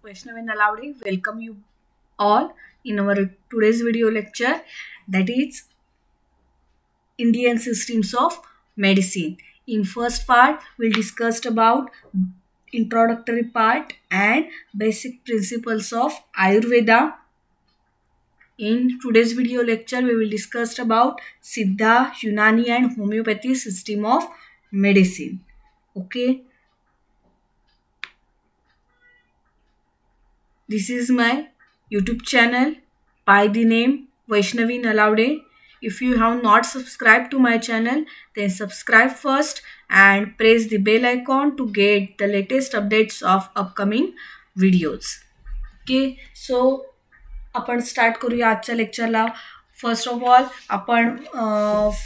Vaishnavi Nalawade. Welcome you all in our today's video lecture, that is Indian systems of medicine. In first part, we'll discuss about introductory part and basic principles of Ayurveda. In today's video lecture, we will discuss about Siddha, Unani and Homeopathy system of medicine. Okay. This is my YouTube channel by the name Vaishnavi Nalawade. If you have not subscribed to my channel, then subscribe first and press the bell icon to get the latest updates of upcoming videos. Okay, so आपण start करूया आजच्या लेक्चरला. First of all आपण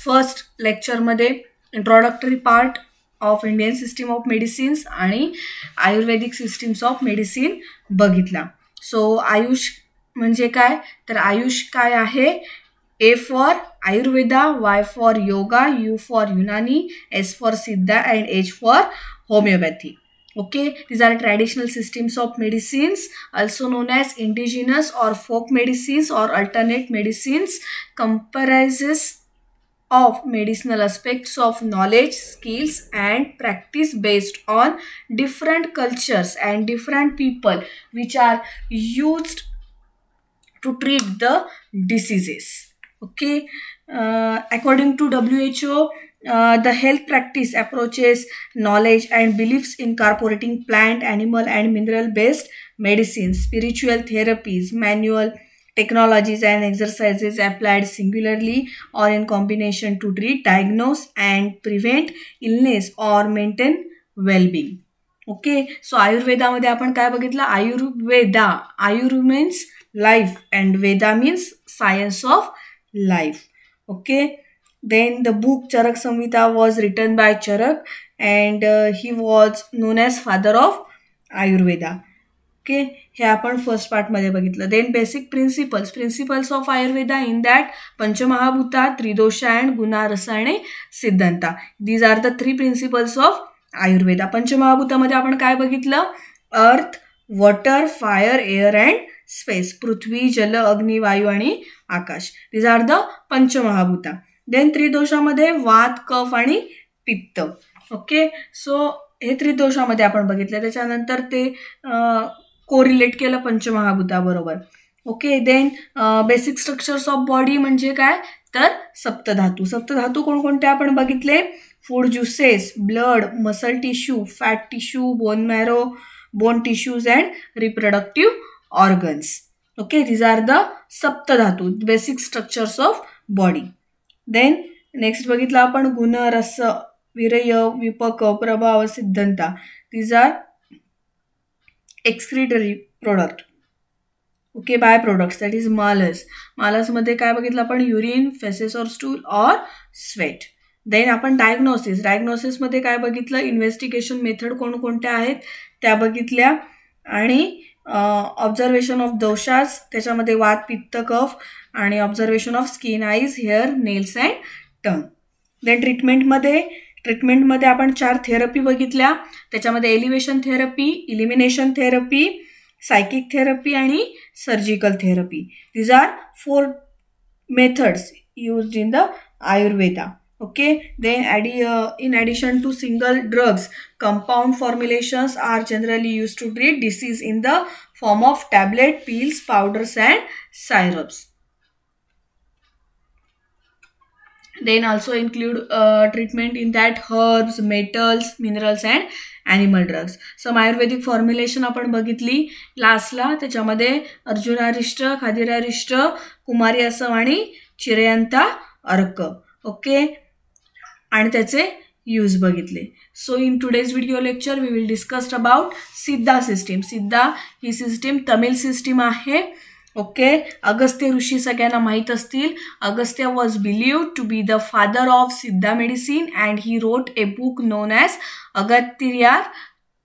first लेक्चरमध्ये introductory part of Indian system of medicines आणि Ayurvedic systems of medicine बघितला. सो आयुष म्हणजे काय, तर आयुष काय आहे, A for Ayurveda, Y for yoga, U for Unani, S for Siddha and H for homeopathy. Okay, these are traditional systems of medicines, also known as indigenous or folk medicines or alternate medicines, comprises of medicinal aspects of knowledge, skills and practice based on different cultures and different people which are used to treat the diseases. Okay, according to WHO, the health practice approaches knowledge and beliefs incorporating plant, animal and mineral based medicines, spiritual therapies, manual technologies and exercises applied singularly or in combination to treat, diagnose and prevent illness or maintain well-being. Okay, so Ayurveda मध्ये आपण काय बघितलं, आयुर्वेदा, आयुर means life and Veda means science of life. Okay, then the book Charak Samhita was written by Charak and he was known as father of Ayurveda. Okay, हे आपण first part मध्ये बघितलं. Then basic principles of Ayurveda, in that panchamahabhuta, tridosha and guna, रसायने, siddhanta. These are the 3 principles of Ayurveda. पंचमहाभूतामध्ये आपण काय बघितलं, earth, water, fire, air and space, पृथ्वी, जल, अग्नी, वायू आणि आकाश. These are the panchamahabhuta. Then त्रिदोषामध्ये वात, कफ आणि पित्त. ओके, सो हे त्रिदोषामध्ये आपण बघितलं. त्याच्यानंतर ते कोरिलेट केलं पंचमहाभूताबरोबर. Okay, then basic structures of body म्हणजे काय, तर सप्तधातू कोणकोणते आपण बघितले, food juices, blood, muscle tissue, fat tissue, bone marrow, bone tissues and reproductive organs. Okay, these are the saptadhatu, basic structures of body. Then next बघितलं आपण गुण, रस, विरय, विपक, प्रभाव, सिद्धांता. these are excretory product. Okay, by products, that is malas मध्ये काय बघितलं आपण, urine, faeces or stool or sweat. Then आपण डायग्नोसिस मध्ये काय बघितलं, इन्व्हेस्टिगेशन मेथड कोणकोणत्या आहेत त्या बघितल्या. आणि ऑब्झर्वेशन ऑफ दोषास, त्याच्यामध्ये वात, पित्त, कफ आणि observation of skin, eyes, hair, nails and tongue. Then ट्रीटमेंटमध्ये आपण 4 थेरपी बघितल्या. त्याच्यामध्ये elevation therapy, elimination therapy, psychic therapy आणि surgical therapy. These are 4 methods used in the Ayurveda. Okay, then in addition to single drugs, compound formulations are generally used to treat disease in the form of tablet, pills, powders and syrups. Then also include treatment in that herbs, metals, minerals and animal drugs. Some Ayurvedic formulation आपण बघितली लास्टला. त्याच्यामध्ये अर्जुनारिष्ट, खादिरारिष्ट, कुमारी असम आणि चिरयंता अर्क. Okay, आणि त्याचे use बघितले. So in today's video lecture we will discuss about Siddha system. Siddha ही सिस्टीम तमिळ सिस्टीम आहे. ओके, अगस्त्य ऋषी सगळ्यांना माहीत असतील. Agastya was believed to be the father of Siddha medicine and he wrote a book known as Agastyar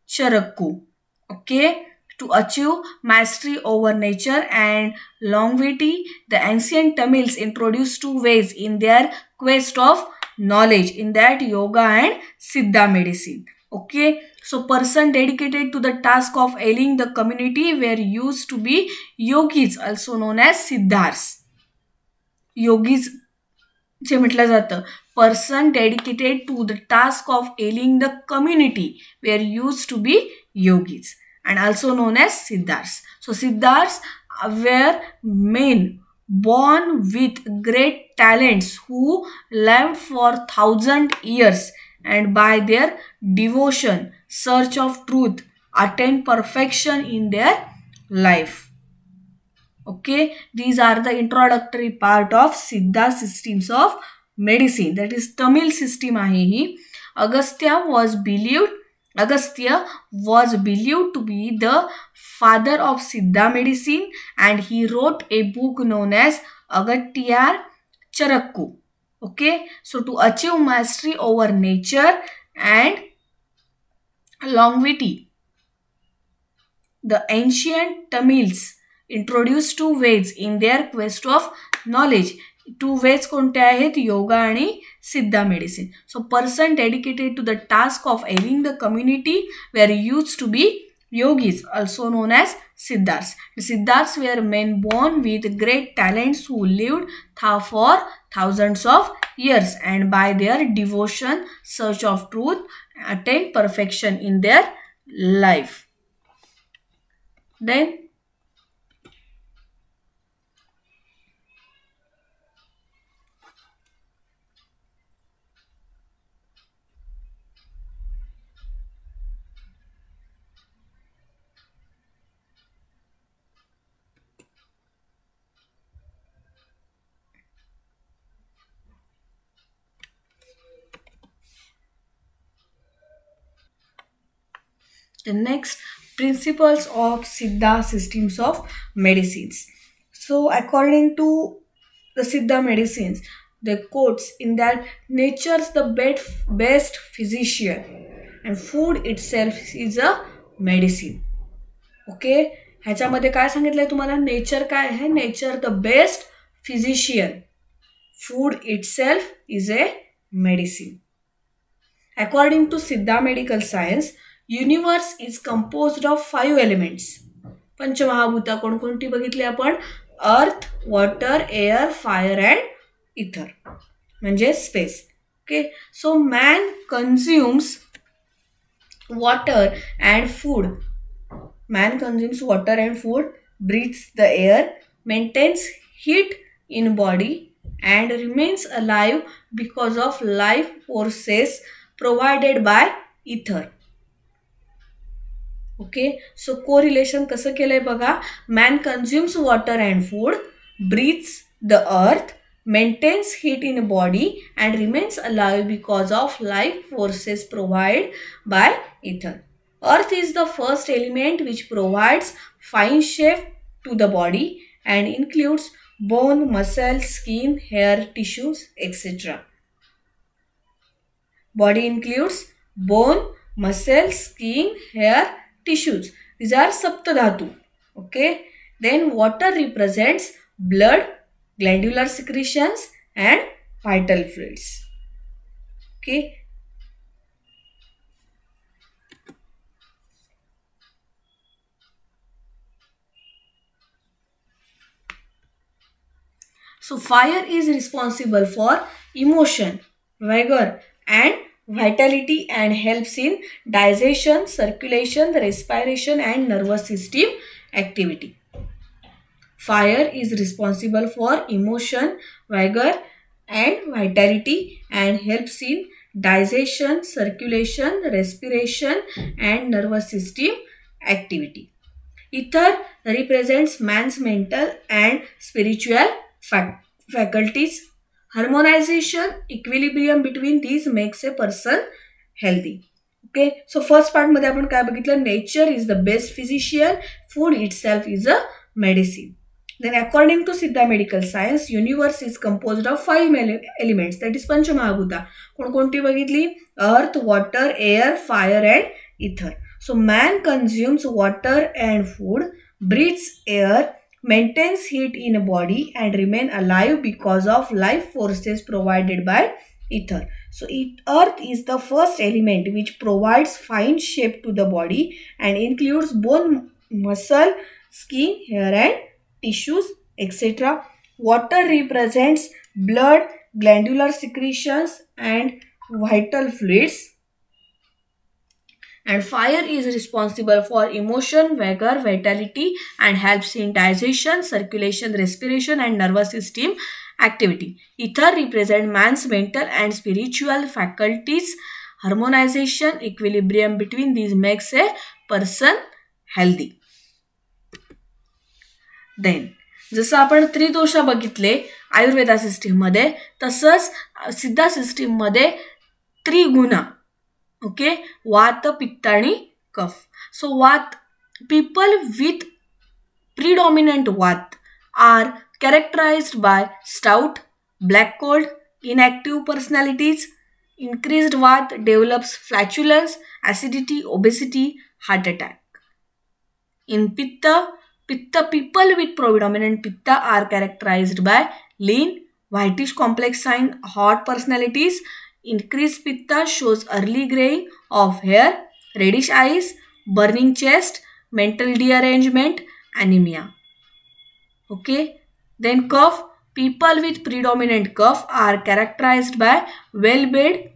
Charakku. Okay, to achieve mastery over nature and longevity, the ancient Tamils introduced 2 ways in their quest of knowledge, in that yoga and Siddha medicine. Okay, so person dedicated to the task of ailing the community were used to be yogis, also known as siddhars. Yogis जे म्हटलं जातं, person dedicated to the task of ailing the community were used to be yogis and also known as siddhars. So siddhars were men born with great talents who lived for 1,000 years and by their devotion, search of truth, attained perfection in their life. Okay, these are the introductory part of Siddha systems of medicine. That is Tamil system आहे ही. Agastya was believed to be the father of Siddha medicine and he wrote a book known as Agatyar Charakku. Okay, so to achieve mastery over nature and longevity, the ancient Tamils introduced two Veds in their quest of knowledge. Two Veds कोणते आहेत? योगा आणि सिद्धा medicine. So person dedicated to the task of ailing the community were used to be yogis, also known as siddhars. The siddhars were men born with great talents who lived for thousands of years and by their devotion, search of truth, attained perfection in their life. Then the next, principles of Siddha systems of medicines. So according to the Siddha medicines, they quotes in that nature's the best physician and food itself is a medicine. Okay, ह्याच्यामध्ये काय सांगितलंय तुम्हाला? Nature काय आहे? Nature the best physician, food itself is a medicine. According to Siddha medical science, universe is composed of 5 elements. Panchamahabhuta कोणकोणती बघितली आपण? Earth, water, air, fire and ether म्हणजे space. Okay, so man consumes water and food. Man consumes water and food, breathes the air, maintains heat in body and remains alive because of life forces provided by ether. Okay, so correlation कसं केलंय बघा. Man consumes water and food, breathes the earth, maintains heat in body and remains alive because of life forces provided by ether. Earth is the first element which provides fine shape to the body and includes bone, muscle, skin, hair, tissues, etc. Body includes bone, muscle, skin, hair, tissues. These are saptadhatu. Okay. Then water represents blood, glandular secretions and vital fluids. Okay. So fire is responsible for emotion, vigor and vitality and helps in digestion, circulation, respiration and nervous system activity. Fire is responsible for emotion, vigor and vitality and helps in digestion, circulation, respiration and nervous system activity. Ether represents man's mental and spiritual faculties. Harmonization, equilibrium between these makes a person healthy. Okay, so first part मध्ये आपण काय बघितलं? Nature is the best physician, food itself is a medicine. Then according to Siddha medical science, universe is composed of 5 elements, that is पंचमहाभूता. कोणकोणती बघितली? Earth, water, air, fire and ether. So man consumes water and food, breathes air, maintains heat in a body and remain alive because of life forces provided by Ether. So earth is the first element which provides fine shape to the body and includes bone, muscle, skin, hair and tissues, etc. Water represents blood, glandular secretions and vital fluids. And fire is responsible for emotion, vigor, vitality and helps in digestion, circulation, respiration and nervous system activity. Ether represents man's mental and spiritual faculties. Harmonization, equilibrium between these makes a person healthy. Then जसं आपण त्रिदोषा बघितले आयुर्वेदा सिस्टीममध्ये, तसंच सिद्धा सिस्टीममध्ये त्रिगुणा. Okay, वात, पित्त आणि कफ. सो वात, people with predominant vat are characterized by stout, black cold, inactive personalities. Increased vat develops flatulence, acidity, obesity, heart attack. In pitta, people with predominant pitta are characterized by lean, whitish complex sign, hot personalities. Increased pitta shows early graying of hair, reddish eyes, burning chest, mental derangement, anemia. Okay, then cough, people with predominant cough are characterized by well-behaved,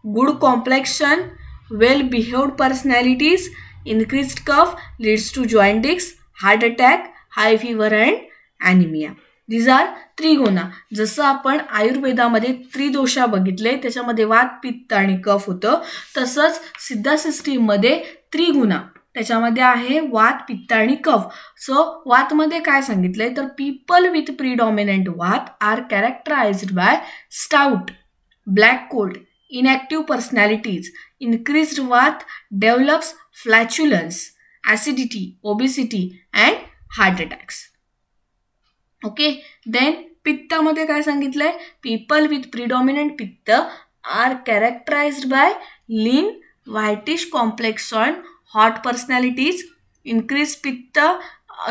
good complexion, well-behaved personalities. Increased cough leads to jaundice, heart attack, high fever and anemia. These are त्रिगुणा. जसं आपण आयुर्वेदामध्ये त्रिदोषा बघितले, त्याच्यामध्ये वात, पित्त आणि कफ होतं, तसंच सिद्धा सिस्टीममध्ये त्रिगुणा, त्याच्यामध्ये आहे वात, पित्त आणि कफ. सो वातमध्ये काय सांगितलंय तर people with predominant vata are characterized by stout, black cold, inactive personalities. Increased vat develops flatulence, acidity, obesity and heart attacks. Okay, then pitta मध्ये काय सांगितलंय, people with predominant pitta are characterized by lean, whitish complex and hot personalities. Increased pitta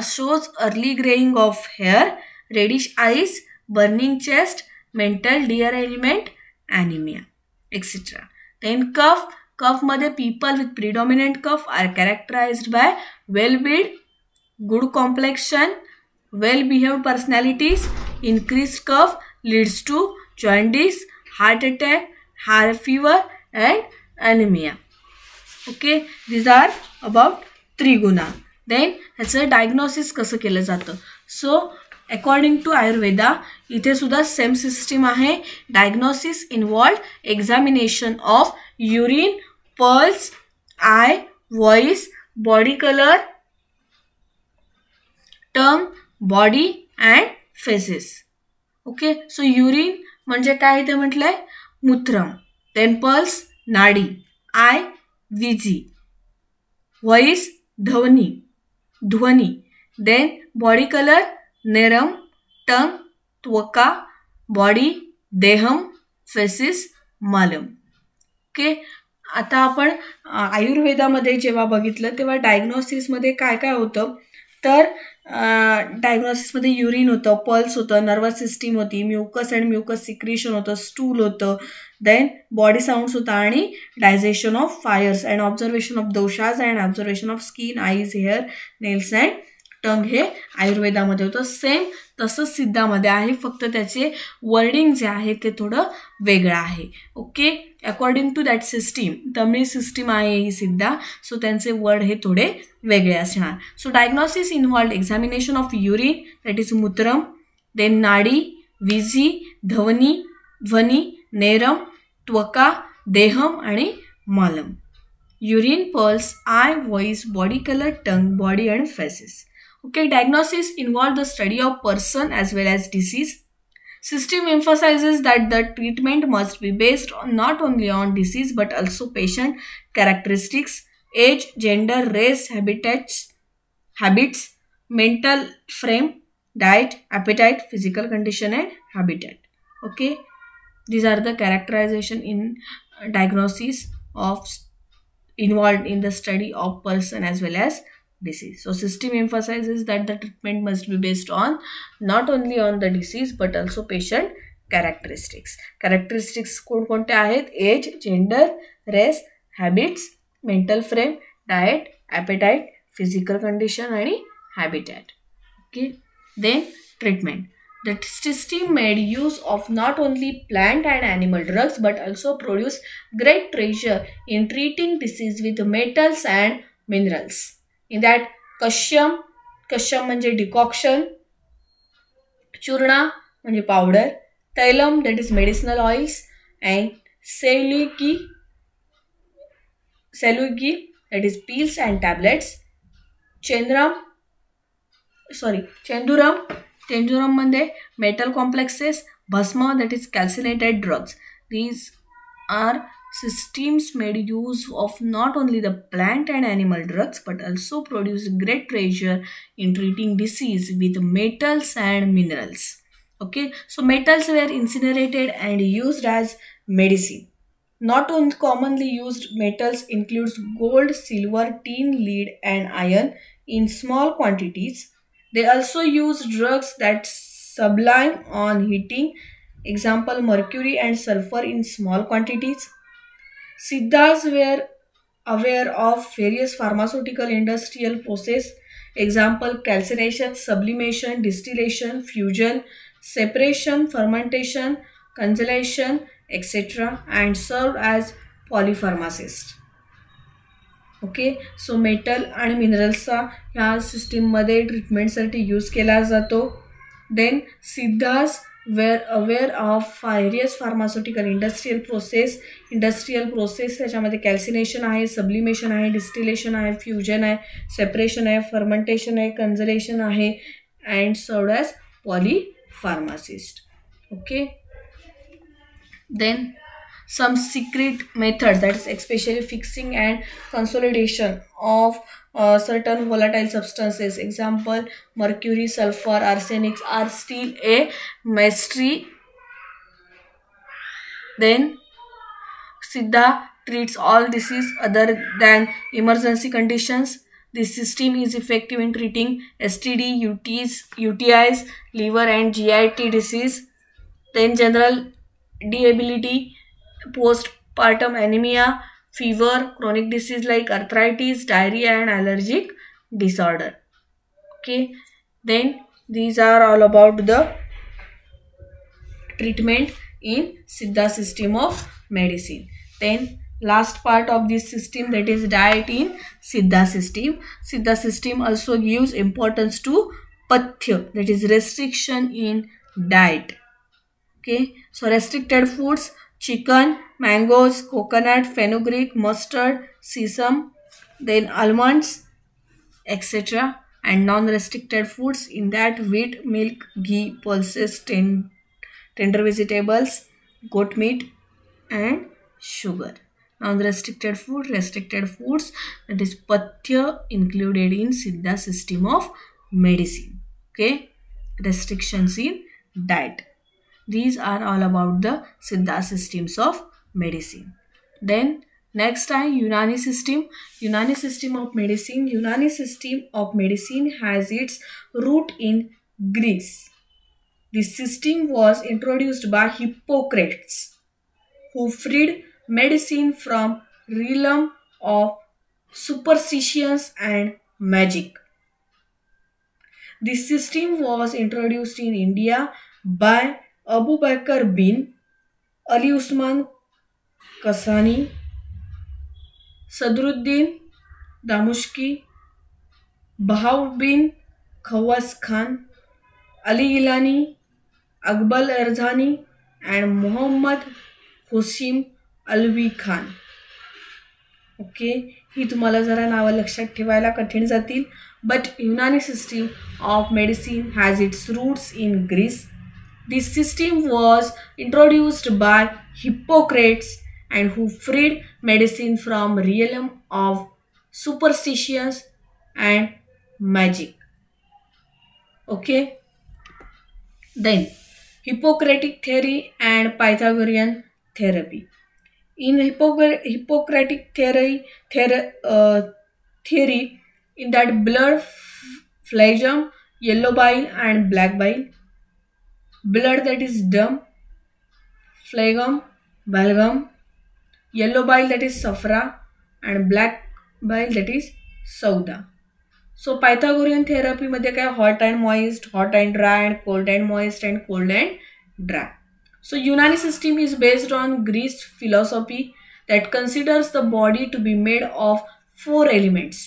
shows early graying of hair, reddish eyes, burning chest, mental derangement, anemia, etc. Then cough मध्ये people with predominant cough are characterized by well-behaved, good complexion, well-behaved personalities. Increased cough leads to jaundice, heart attack, high fever and anemia. Okay, these are about त्रिगुणा. Then ह्याचं diagnosis कसं केलं जातं. So according to Ayurveda इथे सुद्धा same system आहे. Diagnosis involve examination of urine, pulse, eye, voice, body colour, tongue, body and faces. Okay, so urine म्हणजे काय ते म्हटलंय, मूत्रम. देन पल्स, नाडी, आय, विजी, व्हॉइस, ध्वनी. देन बॉडी कलर, नेरम, टंग, त्वका, बॉडी, देहम, फेसिस, मालम. ओके, आता आपण आयुर्वेदामध्ये जेव्हा बघितलं तेव्हा डायग्नोसिसमध्ये काय काय होतं तर डायग्नोसिसमध्ये युरिन होतं, पल्स होतं, नर्वस सिस्टीम होती, म्युकस अँड म्युकस सिक्रिशन होतं, स्टूल होतं, देन बॉडी साऊंड्स होता आणि digestion of fires and observation of doshas and observation of skin, eyes, hair, nails and tongue हे आयुर्वेदामध्ये होतं. सेम तसंच सिद्धामध्ये आहे, फक्त त्याचे वर्डिंग जे आहे ते थोडं वेगळं आहे. Okay, according to that system, Tamil system आहे ही सिद्धा, सो त्यांचे वर्ड हे थोडे वेगळे असणार. So diagnosis involve examination of urine, that is mutram, then nadi, viji, dhvani, neram, tvaka, deham आणि malam. Urine, pulse, eye, voice, body colour, tongue, body and faeces. Okay, diagnosis involves the study of person as well as disease. System emphasizes that the treatment must be based on not only on disease but also patient characteristics, age, gender, race, habits, mental frame, diet, appetite, physical condition and habitat. Okay, these are the characterization in diagnosis of involved in the study of person as well as disease. So system emphasizes that the treatment must be based on not only on the disease but also patient characteristics कोणकोणते आहेत? Age, gender, race, habits, mental frame, diet, appetite, physical condition आणि habitat. Okay. Then treatment. The system made use of not only plant and animal drugs but also produced great treasure in treating disease with metals and minerals. In that kashayam म्हणजे decoction, churna म्हणजे powder, thailam that is medicinal oils, and selugi that is pills and tablets, chenduram मध्ये metal complexes, bhasma that is calcinated drugs. These are systems made use of not only the plant and animal drugs but also produce great treasure in treating disease with metals and minerals. Okay, so metals were incinerated and used as medicine. Not only commonly used metals includes gold, silver, tin, lead and iron in small quantities. They also use drugs that sublime on heating, example mercury and sulfur in small quantities. Siddhas were aware of various pharmaceutical industrial process, example calcination, sublimation, distillation, fusion, separation, fermentation, congelation, etc. and served as polypharmacist. Okay. So metal आणि मिनरल्सचा ह्या सिस्टीममध्ये ट्रीटमेंटसाठी use केला जातो. Then Siddhas were aware of various pharmaceutical industrial process त्याच्यामध्ये calcination आहे, sublimation आहे, डिस्टिलेशन आहे, फ्युजन आहे, सेपरेशन आहे, फर्मेंटेशन आहे, कंजलेशन आहे and served as polypharmacist. Okay. Then some secret methods, that is especially fixing and consolidation of certain volatile substances, example mercury, sulfur, arsenic are still a mystery. Then Siddha treats all disease other than emergency conditions. This system is effective in treating STD, UTIs, liver and GIT disease. Then general disability, postpartum anemia, fever, chronic disease like arthritis, diarrhea and allergic disorder. Okay. Then these are all about the treatment in Siddha system of medicine. Then last part of this system, that is diet in Siddha system. Siddha system also gives importance to pathya, that is restriction in diet. Okay. So restricted foods: chicken, mangoes, coconut, fenugreek, mustard, sesame, then almonds, etc. And non-restricted foods, in that wheat, milk, ghee, pulses, tender vegetables, goat meat and sugar. Non-restricted food, restricted foods, that is pathya included in Siddha system of medicine. Okay. Restrictions in diet. These are all about the Siddha systems of medicine. Then next are Unani system. Unani system of medicine. Unani system of medicine has its root in Greece. This system was introduced by Hippocrates, who freed medicine from realm of superstitions and magic. This system was introduced in India by Abu Bakr bin Ali Usman Kasani, Sadruddin Damushki, Bahau bin Khawas Khan, Ali Gilani, Akbal Erzani and Muhammad Husim Alvi Khan. Okay. ही तुम्हाला जरा नावं लक्षात ठेवायला कठीण जातील. But Unani system of medicine has its roots in Greece. This system was introduced by Hippocrates and who freed medicine from realm of superstitions and magic. Okay. Then Hippocratic theory and Pythagorean therapy. In Hippocratic theory, in that blood, phlegm, yellow bile and black bile, blood that is dumb, phlegm, balgam, yellow bile that is safra, and black bile that is sauda. So Pythagorean therapy मध्ये काय hot and moist, hot and dry, and cold and moist, and cold and dry. So Unani system is based on Greek philosophy that considers the body to be made of 4 elements.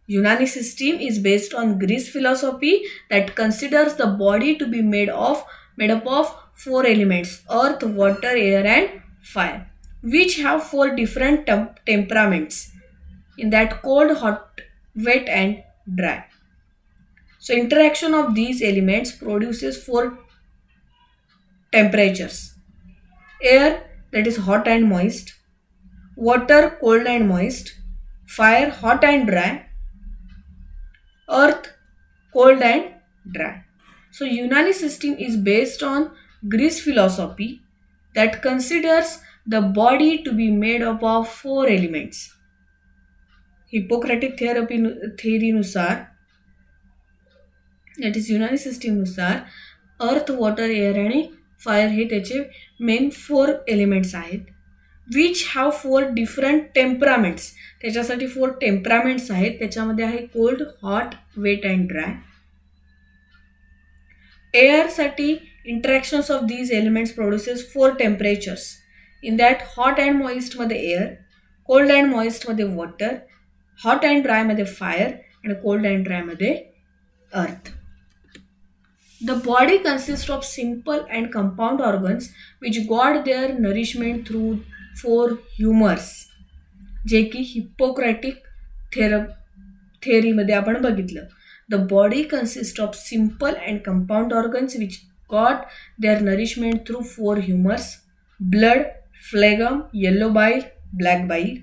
Unani system is based on Greek philosophy that considers the body to be made up of 4 elements: earth, water, air, and fire, which have 4 different temperaments, in that cold, hot, wet, and dry. So interaction of these elements produces 4 temperatures: air, that is hot and moist; water, cold and moist; fire, hot and dry; earth, cold and dry. So Unani system is based on Greek philosophy that considers the body to be made up of 4 elements. Hippocratic theory नुसार, that is Unani system नुसार, earth, water, air आणि fire हे त्याचे main 4 elements आहेत, which have 4 different temperaments. त्याच्यासाठी 4 temperaments आहेत. त्याच्यामध्ये आहे cold, hot, wet and dry. Air साठी interactions of these elements produces 4 temperatures. In that hot and moist मध्ये air, cold and moist मध्ये water, hot and dry मध्ये fire, and cold and dry मध्ये earth. The body consists of simple and compound organs which got their nourishment through 4 humors, जे की हिप्पोक्रॅटिक theory मध्ये आपण बघितलं. The body consists of simple and compound organs which got their nourishment through 4 humors: blood, phlegm, yellow bile, black bile.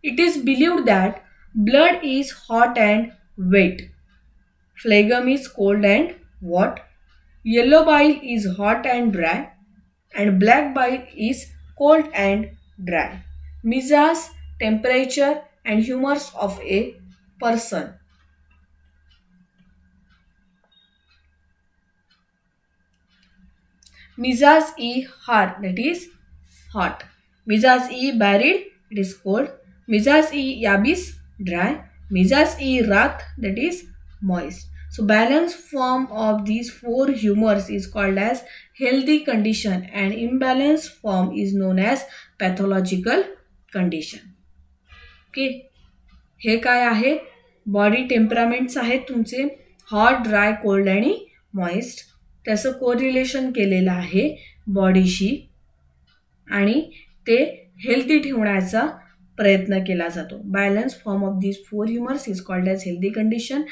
It is believed that blood is hot and wet, phlegm is cold and hot, yellow bile is hot and dry, and black bile is cold and dry. Misas, temperature, and humors of a person. Misas e har, that is hot. Misas e barid, it is cold. Misas e yabis, dry. Misas e rat, that is moist. So balanced form of these 4 humors is called as healthy condition, and imbalanced form is known as pathological condition. Okay, हे काय आहे? Body temperaments आहेत तुमचे hot, dry, cold आणि moist. त्याचं correlation केलेलं आहे बॉडीशी आणि ते हेल्दी ठेवण्याचा प्रयत्न केला जातो. Balance form of this 4 humors is called as healthy condition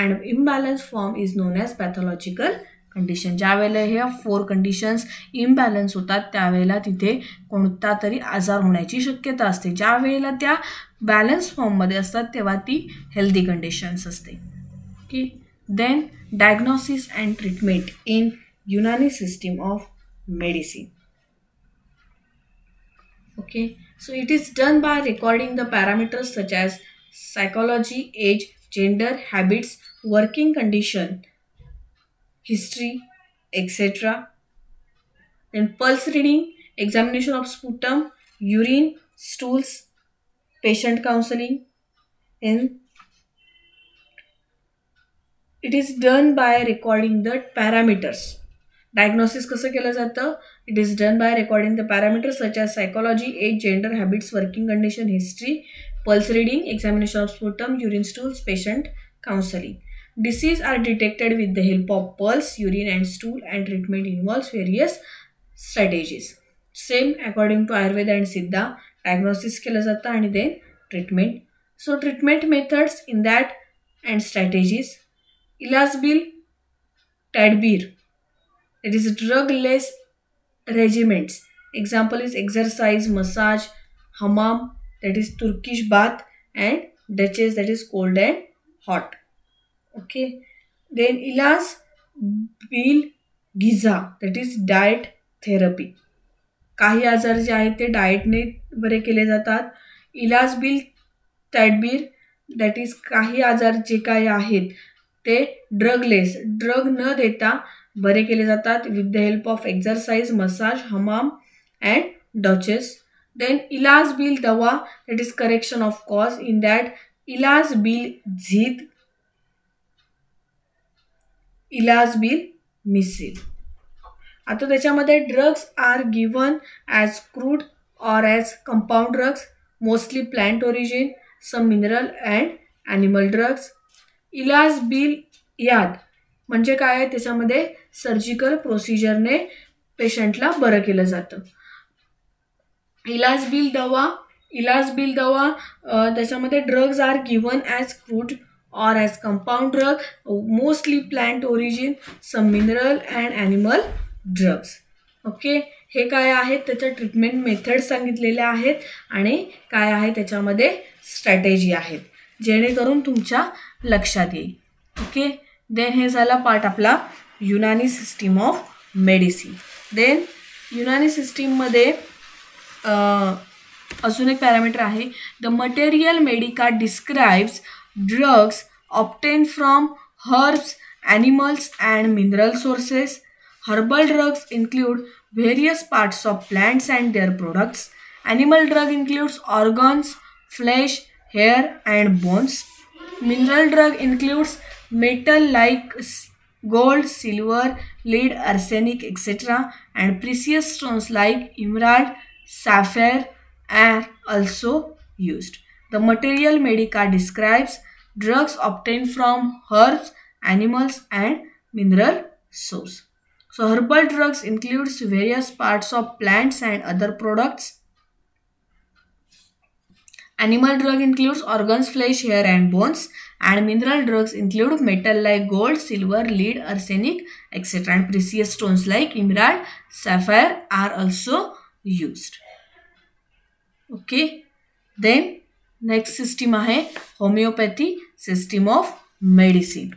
and imbalance form is known as pathological condition. ज्या वेळेला ह्या 4 कंडिशन्स इम्बॅलन्स होतात त्यावेळेला तिथे कोणता तरी आजार होण्याची शक्यता असते. ज्या वेळेला त्या बॅलन्स फॉर्ममध्ये असतात तेव्हा ती हेल्दी कंडिशन्स असते. Okay, then diagnosis and treatment in Unani system of medicine. Okay, so it is done by recording the parameters such as psychology, age, gender, habits, working condition, history, etc. Then pulse reading, examination of sputum, urine, stools, patient counseling. And it is done by recording the parameters. Diagnosis कसं केलं जातं? It is done by recording the parameters such as psychology, age, gender, habits, working condition, history, pulse reading, examination of sputum, urine, stools, patient counseling. Disease are detected with the help of pulse, urine and stool, and treatment involves various strategies. Same according to Ayurveda and Siddha, diagnosis केलं जातं आणि then treatment. So treatment methods in that and strategies: इलाज bill तडबीर, it is drug-less regimens. Example is exercise, massage, hammam, that is Turkish bath, and Duchess, that is cold and hot. Okay, then इलाज bill Giza, that is diet therapy. काही आजार जे आहेत ते डाएटने बरे केले जातात. इलाज बिल तडबीर, that is काही आजार जे काही आहेत ते ड्रगलेस, ड्रग न देता बरे केले जातात with the help of exercise, massage, hammam and douches. Then ilaj bil dawa, that is correction of cause. In that ilaj bil झीद, इलाज बिल मिसिल. आता त्याच्यामध्ये drugs are given as crude or as compound drugs, mostly plant origin, some mineral and animal drugs. Ilaj bil yad म्हणजे काय आहे, त्याच्यामध्ये surgical प्रोसिजरने पेशंटला बरं केलं जातं. इलाज बिल दवा त्याच्यामध्ये drugs are given as crude or as compound drug, mostly plant origin, some mineral and animal drugs. Okay, हे काय आहेत त्याच्या ट्रीटमेंट मेथड सांगितलेल्या आहेत आणि काय आहे त्याच्यामध्ये स्ट्रॅटेजी आहेत जेणेकरून तुमच्या लक्षात येईल. ओके, देन हे झाला पार्ट आपला युनानी सिस्टीम ऑफ मेडिसिन. देन युनानी सिस्टीममध्ये अजून एक पॅरामीटर आहे. The material Medica describes drugs obtained from herbs, animals and mineral sources. Herbal drugs include various parts of plants and their products. Animal drug includes organs, flesh, hair and bones. Mineral drug includes metal like gold, silver, lead, arsenic, etc. and precious stones like emerald, sapphire are also used. The material medica describes drugs obtained from herbs, animals and mineral source. So herbal drugs includes various parts of plants and other products. Animal drug includes organs, flesh, hair and bones. And mineral drugs include metal like gold, silver, lead, arsenic, etc. and precious stones like emerald, sapphire are also used. Okay, then next system आहे homeopathy system of medicine.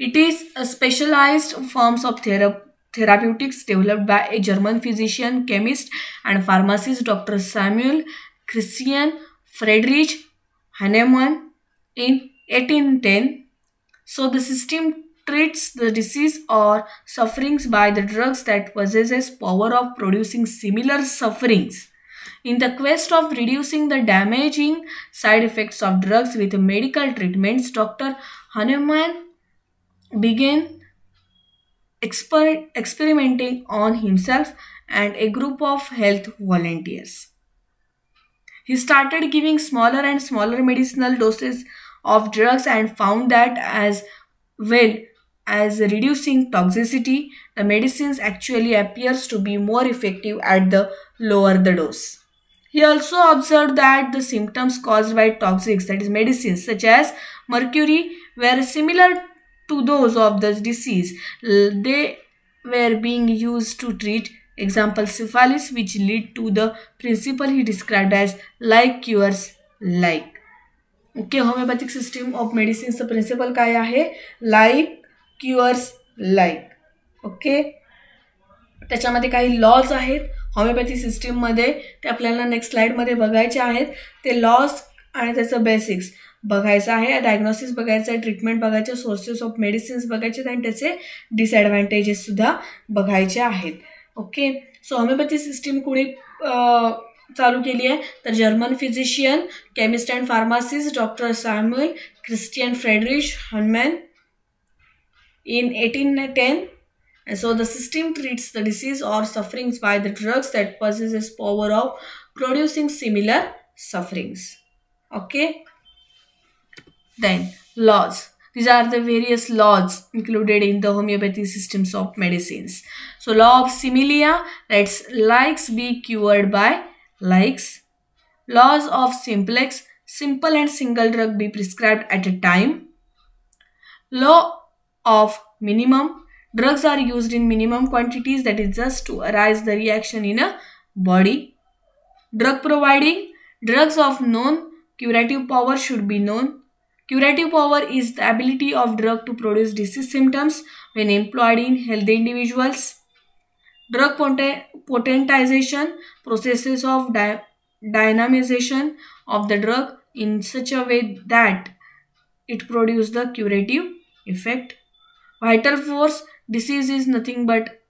It is a specialized forms of therapeutics developed by a German physician, chemist and pharmacist Dr. Samuel Christian Friedrich Hahnemann in 1810. So the system treats the disease or sufferings by the drugs that possesses power of producing similar sufferings. In the quest of reducing the damaging side effects of drugs with medical treatments, Dr. Hahnemann began experimenting on himself and a group of health volunteers. He started giving smaller and smaller medicinal doses of drugs and found that as well as reducing toxicity, the medicines actually appears to be more effective at the lower the dose. He also observed that the symptoms caused by toxics, that is medicines such as mercury, were similar to those of the disease they were being used to treat, example syphilis, which lead to the principle he described as like cures like. Okay, homeopathic system of मेडिसिनचं principle काय आहे, like cures like. Okay, त्याच्यामध्ये काही laws आहेत homeopathy सिस्टीममध्ये, ते आपल्याला next स्लाइडमध्ये बघायचे आहेत. ते लॉज आणि त्याचं बेसिक्स बघायचं आहे, डायग्नोसिस बघायचं आहे, ट्रीटमेंट बघायचे, सोर्सेस ऑफ मेडिसिन्स बघायचे आणि त्याचे डिसएडव्हान्टेजेस सुद्धा बघायचे आहेत. ओके, सो होमिओपॅथी सिस्टीम कुणी चालू केली आहे तर German physician, chemist and pharmacist doctor Samuel Christian Friedrich Hahnemann in 1810. And so the system treats the disease or sufferings by the drugs that possesses power of producing similar sufferings. Okay, then laws. These are the various laws included in the homeopathy systems of medicines. So law of similia, let's likes be cured by likes. Laws of simplex, simple and single drug be prescribed at a time. Law of minimum, drugs are used in minimum quantities, that is just to arise the reaction in a body. Drug providing, drugs of known curative power should be known. Curative power is the ability of drug to produce disease symptoms when employed in healthy individuals. Drug potentization, processes of dynamization of the drug in such a way that it produces the curative effect. Vital force, disease is nothing but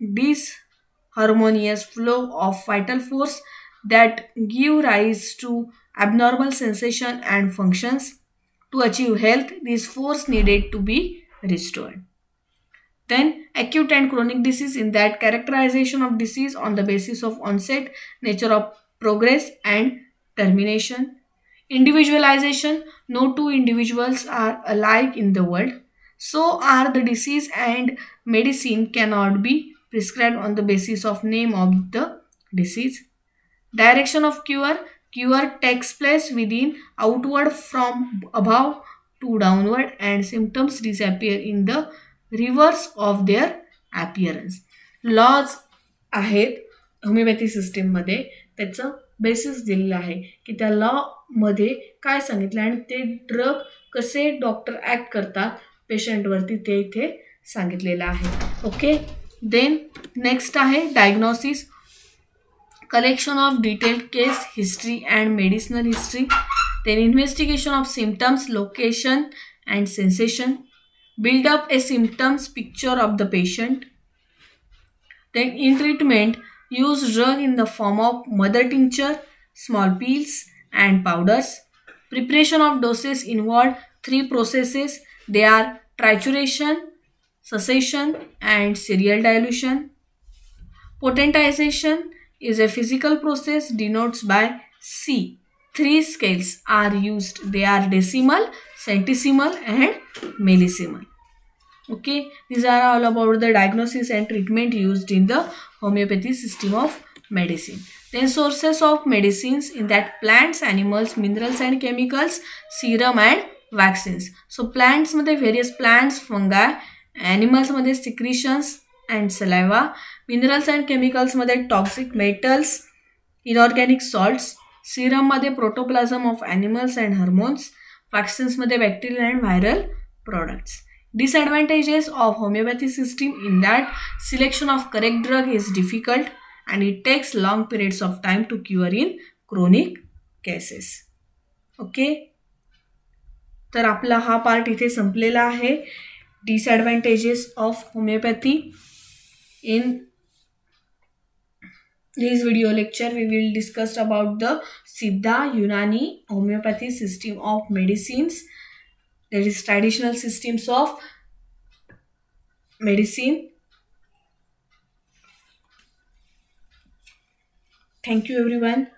disharmonious flow of vital force that give rise to abnormal sensation and functions. To achieve health, this force needed to be restored. Then acute and chronic disease, in that characterization of disease on the basis of onset, nature of progress and termination. Individualization, no two individuals are alike in the world. So are the disease, and medicine cannot be prescribed on the basis of name of the disease. Direction of cure, cure takes place within, outward from above to downward, and symptoms disappear in the reverse of their appearance. Laws आहेत homeopathy सिस्टीममध्ये, त्याचं basis दिलेलं आहे की त्या लॉमध्ये काय सांगितलं आणि ते ड्रग कसे डॉक्टर ॲक्ट करतात पेशंटवरती ते इथे सांगितलेलं आहे. ओके, देन नेक्स्ट आहे diagnosis. Collection of detailed case history and medicinal history, then investigation of symptoms, location and sensation, build up a symptoms picture of the patient. Then in treatment, use drug in the form of mother tincture, small pills and powders. Preparation of doses involve 3 processes. They are trituration, succussion and serial dilution. Potentization is a physical process denotes by C. 3 scales are used. They are decimal, centesimal and millisimal. Okay, these are all about the diagnosis and treatment used in the homeopathy system of medicine. Then sources of medicines, in that plants, animals, minerals and chemicals, serum and vaccines. So plants मध्ये various plants, fungi, animals मध्ये secretions and saliva, minerals and chemicals मध्ये toxic metals, inorganic salts, serum मध्ये protoplasm of animals and hormones, vaccines मध्ये bacterial and viral products. Disadvantages of homeopathy system, in that selection of correct drug is difficult and it takes long periods of time to cure in chronic cases. Okay, तर आपला हा part इथे संपलेला आहे. Disadvantages of homoeopathy. In this video lecture, we will discuss about the Siddha Unani homeopathy system of medicines, that is traditional systems of medicine. Thank you everyone.